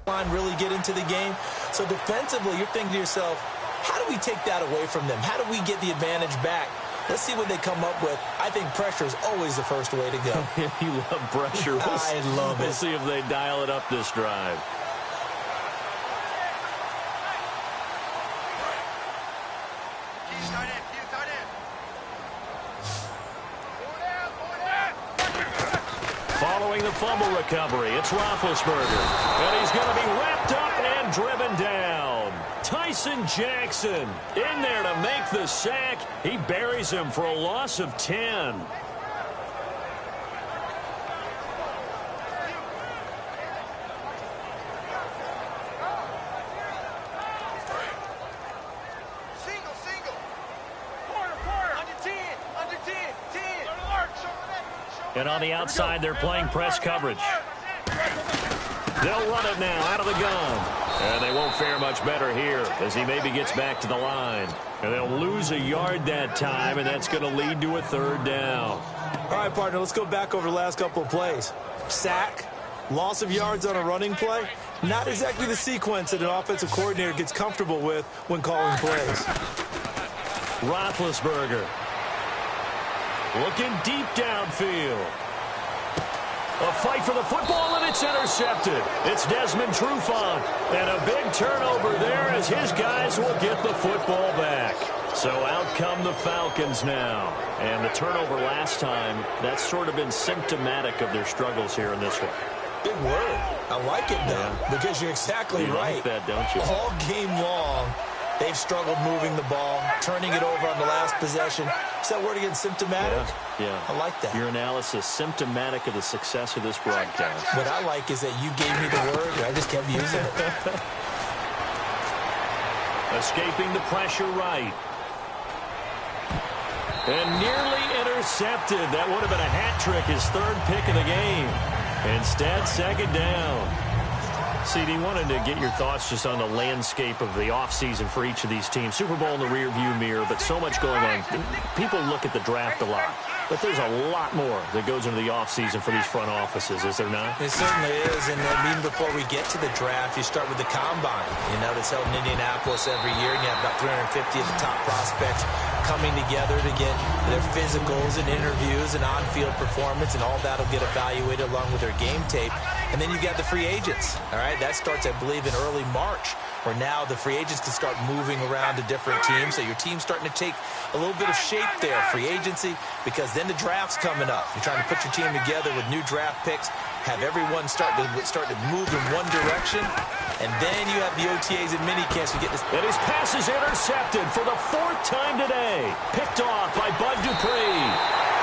Line really get into the game. So defensively, you're thinking to yourself, how do we take that away from them? How do we get the advantage back? Let's see what they come up with. I think pressure is always the first way to go. You love pressure. I love it. We'll see if they dial it up this drive. Following the fumble recovery, it's Roethlisberger. And he's going to be wrapped up and driven down. Tyson Jackson in there to make the sack. He buries him for a loss of 10. And on the outside, they're playing press coverage. They'll run it now out of the gun. And they won't fare much better here as he maybe gets back to the line. And they'll lose a yard that time, and that's going to lead to a third down. All right, partner, let's go back over the last couple of plays. Sack, loss of yards on a running play. Not exactly the sequence that an offensive coordinator gets comfortable with when calling plays. Roethlisberger. Looking deep downfield. A fight for the football, and it's intercepted. It's Desmond Trufant. And a big turnover there as his guys will get the football back. So out come the Falcons now. And the turnover last time, that's sort of been symptomatic of their struggles here in this one. Big word. I like it, though, because you're exactly right. You like that, don't you? All game long, they've struggled moving the ball, turning it over on the last possession. Is that word again, symptomatic? Yeah. I like that. Your analysis, symptomatic of the success of this broadcast. What I like is that you gave me the word, and I just kept using it. Escaping the pressure right. And nearly intercepted. That would have been a hat trick, his third pick of the game. Instead, second down. CD, wanted to get your thoughts just on the landscape of the offseason for each of these teams. Super Bowl in the rearview mirror, but so much going on. People look at the draft a lot, but there's a lot more that goes into the offseason for these front offices, is there not? It certainly is, and even before we get to the draft, you start with the combine. You know, that's held in Indianapolis every year, and you have about 350 of the top prospects coming together to get their physicals and interviews and on-field performance, and all that will get evaluated along with their game tape. And then you got the free agents, all right? That starts, I believe, in early March, where now the free agents can start moving around to different teams. So your team's starting to take a little bit of shape there, free agency, because then the draft's coming up. You're trying to put your team together with new draft picks, have everyone start to move in one direction, and then you have the OTAs and mini camps to get this. And his pass is intercepted for the fourth time today. Picked off by Bud Dupree.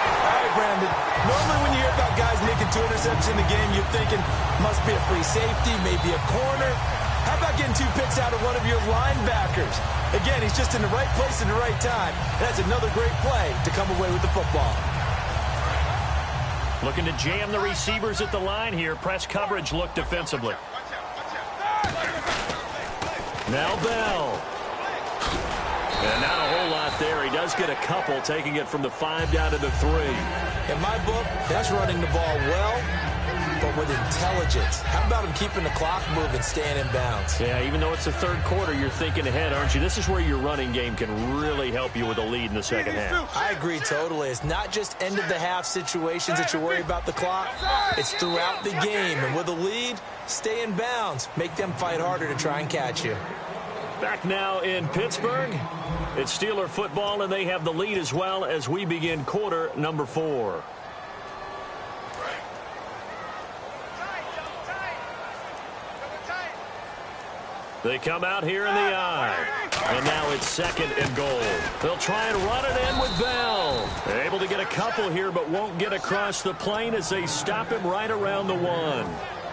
All right, Brandon. Normally when you hear about guys making 2 interceptions in the game, you're thinking must be a free safety, maybe a corner. How about getting 2 picks out of one of your linebackers? Again, he's just in the right place at the right time. That's another great play to come away with the football. Looking to jam the receivers at the line here. Press coverage look defensively. Now Bell. And not a whole lot there. He does get a couple, taking it from the 5 down to the 3. In my book, that's running the ball well but with intelligence. How about him keeping the clock moving, staying in bounds? Yeah, even though it's the third quarter, you're thinking ahead, aren't you? This is where your running game can really help you with a lead in the second half. I agree totally. It's not just end-of-the-half situations that you worry about the clock. It's throughout the game. And with a lead, stay in bounds. Make them fight harder to try and catch you. Back now in Pittsburgh. It's Steeler football, and they have the lead as well as we begin quarter number 4. They come out here in the eye. And now it's second and goal. They'll try and run it in with Bell. They're able to get a couple here, but won't get across the plane as they stop him right around the 1.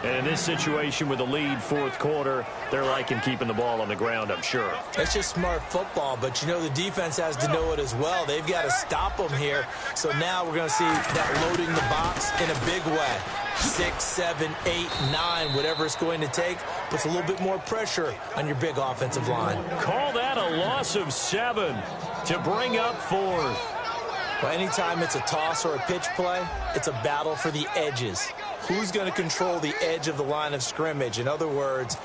And in this situation with the lead, fourth quarter, they're liking keeping the ball on the ground, I'm sure. It's just smart football, but you know the defense has to know it as well. They've got to stop them here. So now we're going to see that loading the box in a big way. 6, 7, 8, 9, whatever it's going to take, puts a little bit more pressure on your big offensive line. Call that a loss of 7 to bring up fourth. Well, anytime it's a toss or a pitch play, it's a battle for the edges. Who's going to control the edge of the line of scrimmage? In other words,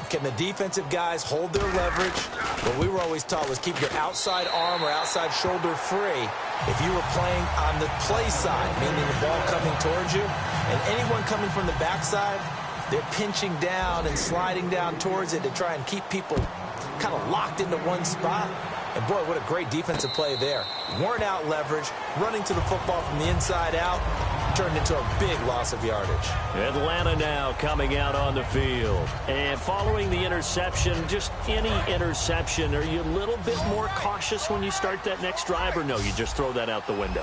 can the defensive guys hold their leverage? What we were always taught was keep your outside arm or outside shoulder free if you were playing on the play side, meaning the ball coming towards you. And anyone coming from the backside, they're pinching down and sliding down towards it to try and keep people kind of locked into one spot. And, boy, what a great defensive play there. Worn out leverage, running to the football from the inside out, turned into a big loss of yardage. Atlanta now coming out on the field. And following the interception, just any interception, are you a little bit more cautious when you start that next drive, or no, you just throw that out the window?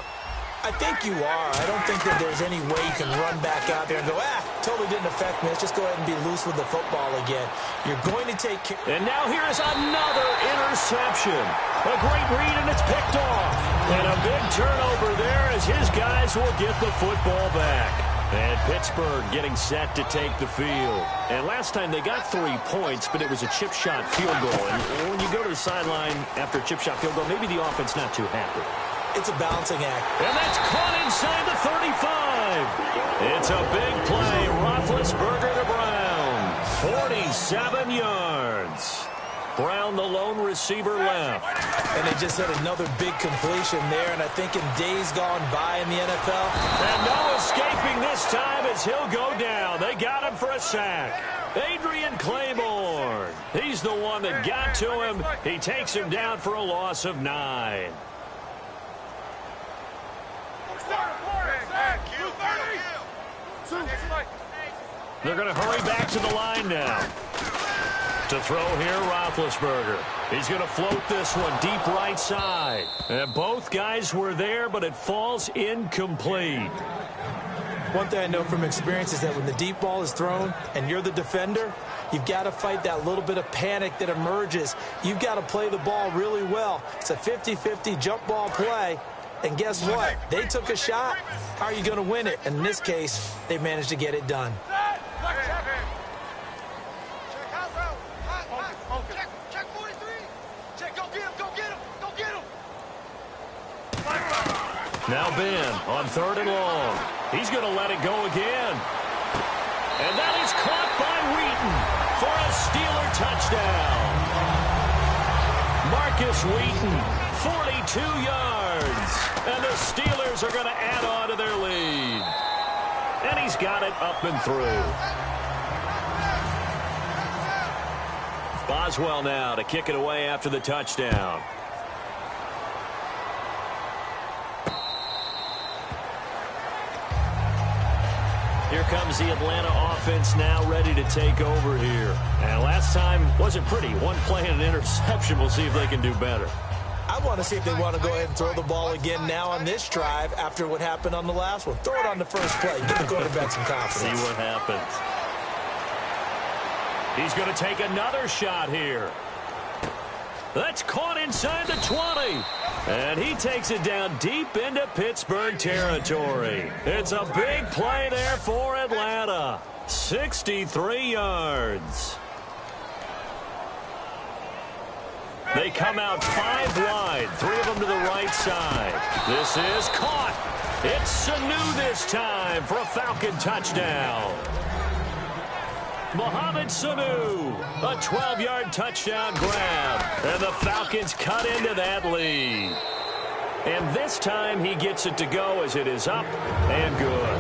I think you are. I don't think that there's any way you can run back out there and go, totally didn't affect me. Let's just go ahead and be loose with the football again. You're going to take care. And now here's another interception. A great read, and it's picked off. And a big turnover there as his guys will get the football back. And Pittsburgh getting set to take the field. And last time they got 3 points, but it was a chip shot field goal. And when you go to the sideline after a chip shot field goal, maybe the offense not too happy. It's a balancing act. And that's caught inside the 35. It's a big play. Roethlisberger to Brown. 47 yards. Brown, the lone receiver, left. And they just had another big completion there. And I think in days gone by in the NFL. And no escaping this time as he'll go down. They got him for a sack. Adrian Claiborne. He's the one that got to him. He takes him down for a loss of 9. They're going to hurry back to the line now. To throw here, Roethlisberger. He's going to float this one deep right side. And both guys were there, but it falls incomplete. One thing I know from experience is that when the deep ball is thrown and you're the defender, you've got to fight that little bit of panic that emerges. You've got to play the ball really well. It's a 50-50 jump ball play. And guess what? They took a shot. How are you going to win it? And in this case, they managed to get it done. Now Ben on 3rd and long. He's going to let it go again. And that is caught by Wheaton for a Steeler touchdown. Marcus Wheaton, 42 yards. And the Steelers are going to add on to their lead. And he's got it up and through. Boswell now to kick it away after the touchdown. Here comes the Atlanta offense now ready to take over here. And last time wasn't pretty. One play and an interception. We'll see if they can do better. I want to see if they want to go ahead and throw the ball again now on this drive after what happened on the last one. Throw it on the first play. Give the quarterback some confidence. See what happens. He's going to take another shot here. That's caught inside the 20. And he takes it down deep into Pittsburgh territory. It's a big play there for Atlanta. 63 yards. They come out 5 wide, 3 of them to the right side. This is caught. It's Sanu this time for a Falcon touchdown. Mohamed Sanu, a 12-yard touchdown grab. And the Falcons cut into that lead. And this time he gets it to go as it is up and good.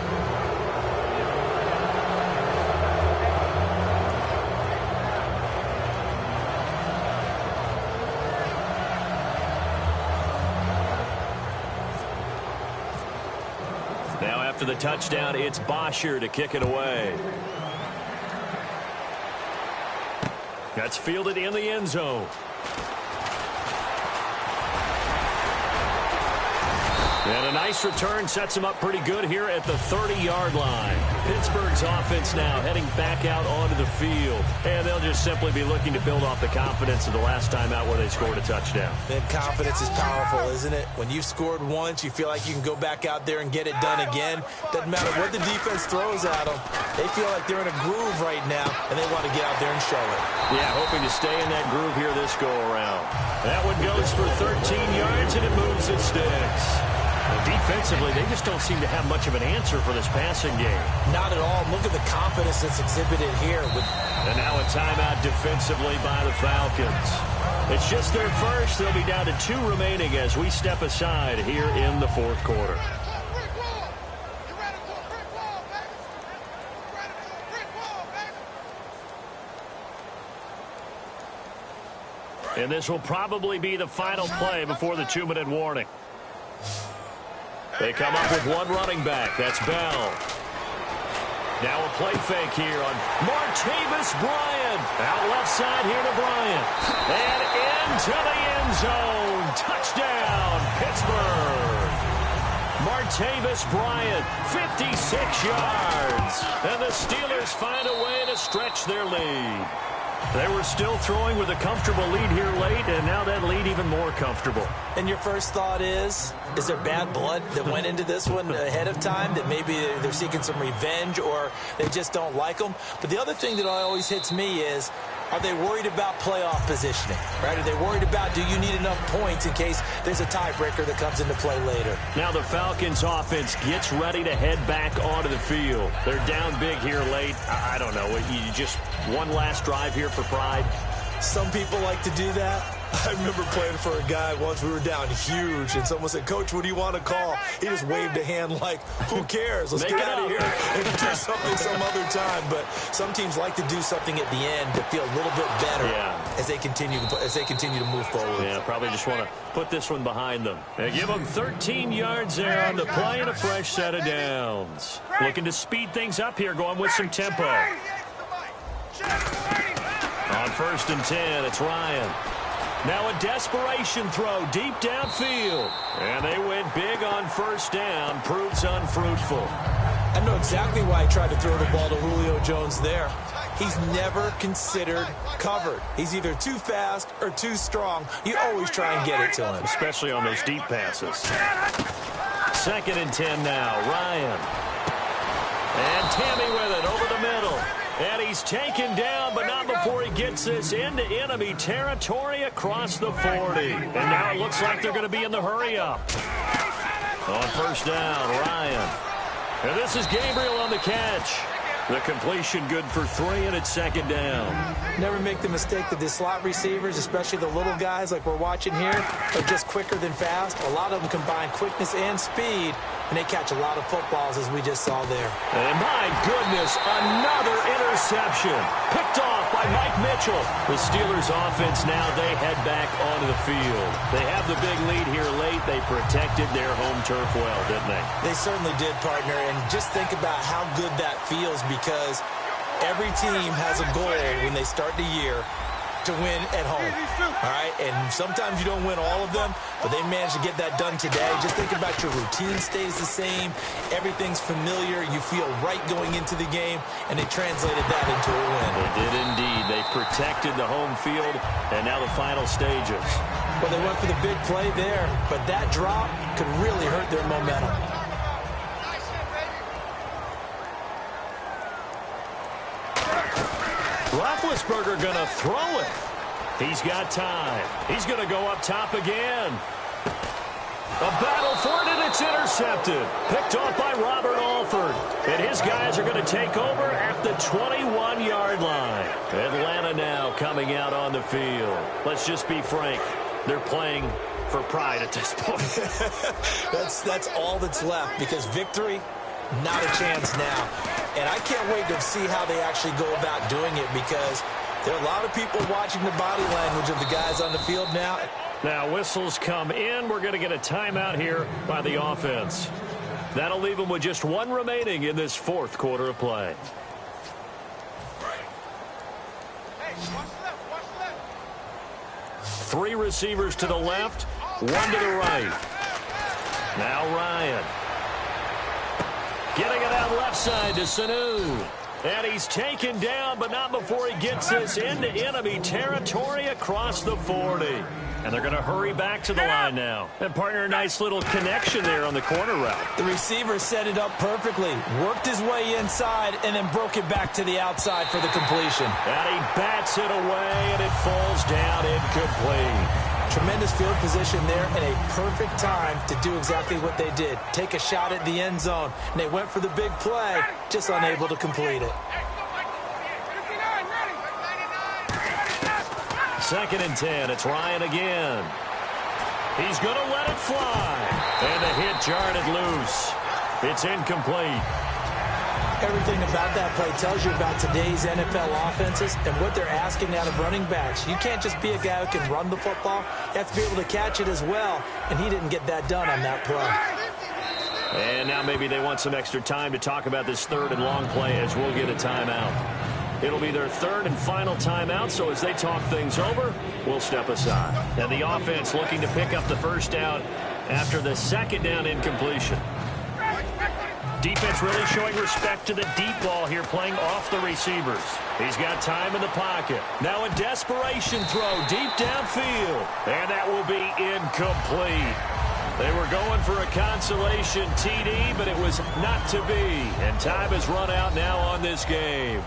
Now after the touchdown, it's Bosher to kick it away. That's fielded in the end zone. And a nice return sets him up pretty good here at the 30-yard line. Pittsburgh's offense now heading back out onto the field. And they'll just simply be looking to build off the confidence of the last time out where they scored a touchdown. And confidence is powerful, isn't it? When you've scored once, you feel like you can go back out there and get it done again. Doesn't matter what the defense throws at them. They feel like they're in a groove right now, and they want to get out there and show it. Yeah, hoping to stay in that groove here this go-around. That one goes for 13 yards, and it moves its sticks. Defensively, they just don't seem to have much of an answer for this passing game. Not at all. Look at the confidence that's exhibited here. And now a timeout defensively by the Falcons. It's just their first. They'll be down to 2 remaining as we step aside here in the fourth quarter. And this will probably be the final play before the 2-minute warning. They come up with one running back. That's Bell. Now a play fake here on Martavis Bryant. Out left side here to Bryant. And into the end zone. Touchdown, Pittsburgh. Martavis Bryant, 56 yards. And the Steelers find a way to stretch their lead. They were still throwing with a comfortable lead here late, and now that lead even more comfortable. And your first thought is there bad blood that went into this one ahead of time, that maybe they're seeking some revenge or they just don't like them? But the other thing that always hits me is, are they worried about playoff positioning, right? Are they worried about, do you need enough points in case there's a tiebreaker that comes into play later? Now the Falcons offense gets ready to head back onto the field. They're down big here late. I don't know. You just one last drive here for pride? Some people like to do that. I remember playing for a guy once. We were down huge, and someone said, "Coach, what do you want to call?" He just waved a hand like, who cares? Let's get out of here and do something some other time. But some teams like to do something at the end to feel a little bit better as they continue to move forward. Yeah, probably just want to put this one behind them. They give them 13 yards there on the play and a fresh set of downs. Looking to speed things up here, going with some tempo. On 1st and 10, it's Ryan. Now a desperation throw deep downfield. And they went big on 1st down. Proves unfruitful. I know exactly why he tried to throw the ball to Julio Jones there. He's never considered covered. He's either too fast or too strong. You always try and get it to him. Especially on those deep passes. 2nd and 10 now. Ryan. And Tammy with it over the middle. And he's taken down, but not before he gets this into enemy territory across the 40. And now it looks like they're going to be in the hurry-up. On 1st down, Ryan. And this is Gabriel on the catch. The completion good for 3, and it's 2nd down. Never make the mistake that the slot receivers, especially the little guys like we're watching here, are just quicker than fast. A lot of them combine quickness and speed, and they catch a lot of footballs, as we just saw there. And my goodness, another interception. Picked off by Mike Mitchell. The Steelers offense now, they head back onto the field. They have the big lead here late. They protected their home turf well, didn't they? They certainly did, partner. And just think about how good that feels, because every team has a goal when they start the year to win at home, all right? And sometimes you don't win all of them, but they managed to get that done today. Just think about your routine stays the same. Everything's familiar. You feel right going into the game, and they translated that into a win. They did indeed. They protected the home field, and now the final stages. Well, they went for the big play there, but that drop could really hurt their momentum. Roethlisberger going to throw it. He's got time. He's going to go up top again. A battle for it, and it's intercepted. Picked off by Robert Alford. And his guys are going to take over at the 21-yard line. Atlanta now coming out on the field. Let's just be frank. They're playing for pride at this point. That's all that's left, because victory, not a chance now. And I can't wait to see how they actually go about doing it, because there are a lot of people watching the body language of the guys on the field now. Now whistles come in. We're going to get a timeout here by the offense. That'll leave them with just one remaining in this fourth quarter of play. Three receivers to the left, one to the right. Now Ryan. Getting it out left side to Sanu. And he's taken down, but not before he gets this into enemy territory across the 40. And they're going to hurry back to the line now. And partner, a nice little connection there on the corner route. The receiver set it up perfectly, worked his way inside, and then broke it back to the outside for the completion. And he bats it away, and it falls down incomplete. Tremendous field position there, and a perfect time to do exactly what they did. Take a shot at the end zone, and they went for the big play, just unable to complete it. 2nd and 10. It's Ryan again. He's going to let it fly. And the hit jarred it loose. It's incomplete. Everything about that play tells you about today's NFL offenses and what they're asking out of running backs. You can't just be a guy who can run the football. You have to be able to catch it as well, and he didn't get that done on that play. And now maybe they want some extra time to talk about this 3rd and long play, as we'll get a timeout. It'll be their 3rd and final timeout, so as they talk things over, we'll step aside. And the offense looking to pick up the first down after the 2nd down incompletion. Defense really showing respect to the deep ball here, playing off the receivers. He's got time in the pocket. Now a desperation throw deep downfield. And that will be incomplete. They were going for a consolation TD, but it was not to be. And time has run out now on this game.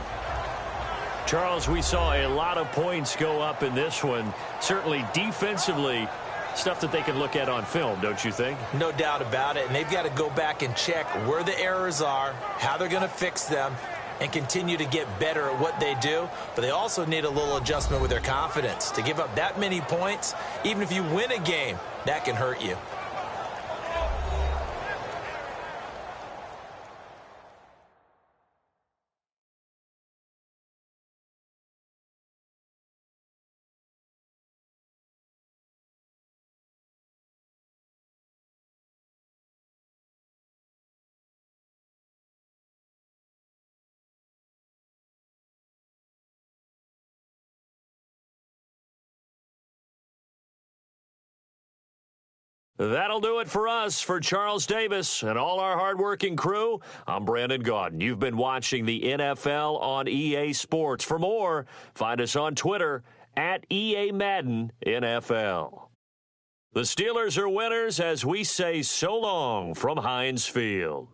Charles, we saw a lot of points go up in this one. Certainly defensively, stuff that they can look at on film, don't you think? No doubt about it. And they've got to go back and check where the errors are, how they're going to fix them, and continue to get better at what they do. But they also need a little adjustment with their confidence. To give up that many points, even if you win a game, that can hurt you. That'll do it for us. For Charles Davis and all our hardworking crew, I'm Brandon Gaudin. You've been watching the NFL on EA Sports. For more, find us on Twitter at EA Madden NFL. The Steelers are winners as we say so long from Heinz Field.